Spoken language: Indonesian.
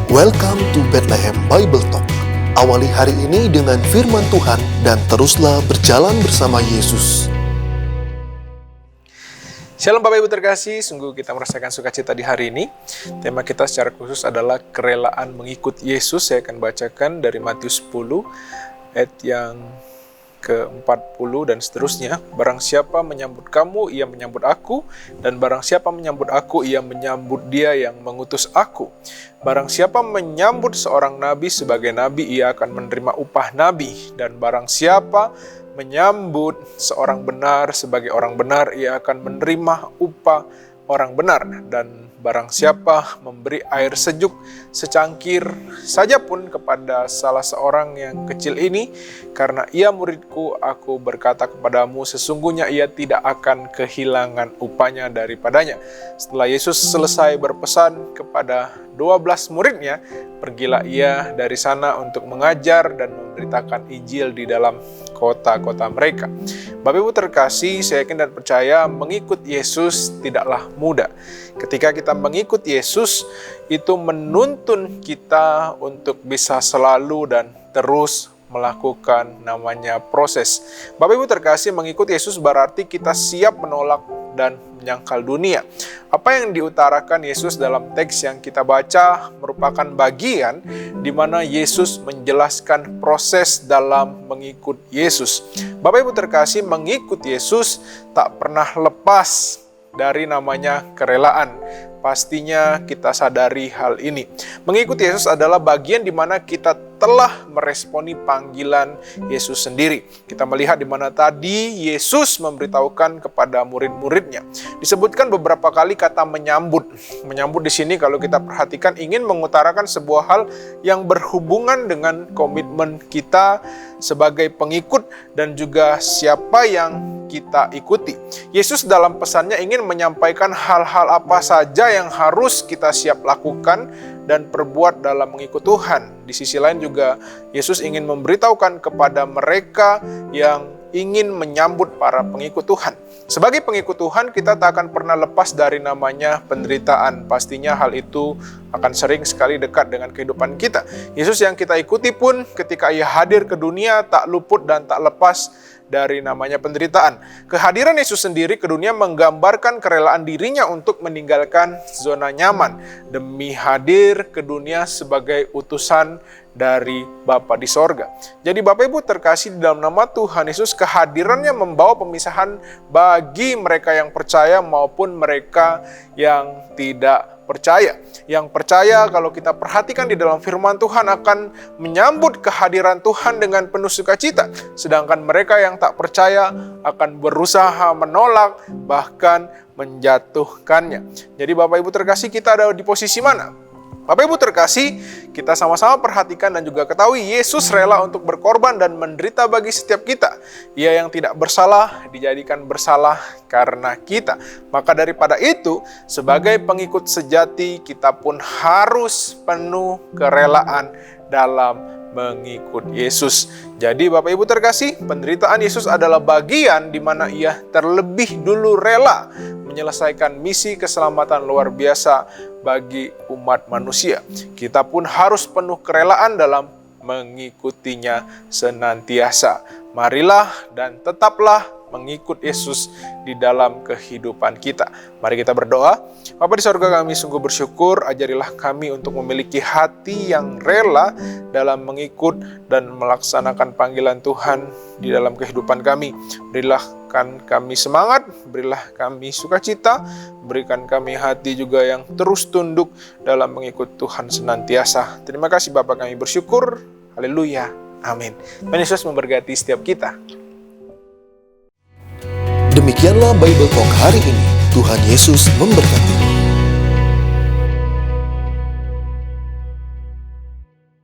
Welcome to Bethlehem Bible Talk. Awali hari ini dengan firman Tuhan dan teruslah berjalan bersama Yesus. Shalom Bapak Ibu terkasih, sungguh kita merasakan sukacita di hari ini. Tema kita secara khusus adalah kerelaan mengikut Yesus. Saya akan bacakan dari Matius 10 ayat yang ke-40 dan seterusnya. Barang siapa menyambut kamu, ia menyambut aku, dan barang siapa menyambut aku, ia menyambut dia yang mengutus aku. Barang siapa menyambut seorang nabi sebagai nabi, ia akan menerima upah nabi, dan barang siapa menyambut seorang benar sebagai orang benar, ia akan menerima upah orang benar. Dan barang siapa memberi air sejuk secangkir saja pun kepada salah seorang yang kecil ini, karena ia muridku, aku berkata kepadamu, sesungguhnya ia tidak akan kehilangan upahnya daripadanya. Setelah Yesus selesai berpesan kepada 12 muridnya, pergilah ia dari sana untuk mengajar dan memberitakan Injil di dalam kota-kota mereka. Bapak Ibu terkasih, saya yakin dan percaya mengikut Yesus tidaklah mudah. Ketika kita mengikut Yesus, itu menuntun kita untuk bisa selalu dan terus melakukan namanya proses. Bapak Ibu terkasih, mengikut Yesus berarti kita siap menolak dan menyangkal dunia. Apa yang diutarakan Yesus dalam teks yang kita baca merupakan bagian di mana Yesus menjelaskan proses dalam mengikut Yesus. Bapak Ibu terkasih, mengikut Yesus tak pernah lepas dari namanya kerelaan. Pastinya kita sadari hal ini. Mengikut Yesus adalah bagian di mana kita telah meresponi panggilan Yesus sendiri. Kita melihat di mana tadi Yesus memberitahukan kepada murid-muridnya. Disebutkan beberapa kali kata menyambut. Menyambut di sini kalau kita perhatikan ingin mengutarakan sebuah hal yang berhubungan dengan komitmen kita sebagai pengikut dan juga siapa yang kita ikuti. Yesus dalam pesannya ingin menyampaikan hal-hal apa saja yang harus kita siap lakukan dan perbuat dalam mengikut Tuhan. Di sisi lain juga Yesus ingin memberitahukan kepada mereka yang ingin menyambut para pengikut Tuhan. Sebagai pengikut Tuhan, kita tak akan pernah lepas dari namanya penderitaan. Pastinya hal itu akan sering sekali dekat dengan kehidupan kita. Yesus yang kita ikuti pun ketika ia hadir ke dunia tak luput dan tak lepas dari namanya penderitaan. Kehadiran Yesus sendiri ke dunia menggambarkan kerelaan dirinya untuk meninggalkan zona nyaman demi hadir ke dunia sebagai utusan dari Bapa di sorga. Jadi Bapak Ibu terkasih, di dalam nama Tuhan Yesus, kehadirannya membawa pemisahan bagi mereka yang percaya maupun mereka yang tidak percaya. Yang percaya, kalau kita perhatikan di dalam firman Tuhan, akan menyambut kehadiran Tuhan dengan penuh sukacita. Sedangkan mereka yang tak percaya akan berusaha menolak, bahkan menjatuhkannya. Jadi Bapak Ibu terkasih, kita ada di posisi mana? Bapak Ibu terkasih, kita sama-sama perhatikan dan juga ketahui Yesus rela untuk berkorban dan menderita bagi setiap kita. Ia yang tidak bersalah dijadikan bersalah karena kita. Maka daripada itu, sebagai pengikut sejati, kita pun harus penuh kerelaan dalam mengikut Yesus. Jadi Bapak Ibu terkasih, penderitaan Yesus adalah bagian di mana ia terlebih dulu rela menyelesaikan misi keselamatan luar biasa bagi umat manusia. Kita pun harus penuh kerelaan dalam mengikutinya senantiasa. Marilah dan tetaplah mengikut Yesus di dalam kehidupan kita. Mari kita berdoa. Bapa di sorga, kami sungguh bersyukur, ajarilah kami untuk memiliki hati yang rela dalam mengikut dan melaksanakan panggilan Tuhan di dalam kehidupan kami. Berilah kami semangat, berilah kami sukacita, berikan kami hati juga yang terus tunduk dalam mengikut Tuhan senantiasa. Terima kasih Bapa, kami bersyukur. Haleluya. Amin. Tuhan Yesus memberkati setiap kita. Demikianlah Bible Talk hari ini. Tuhan Yesus memberkati.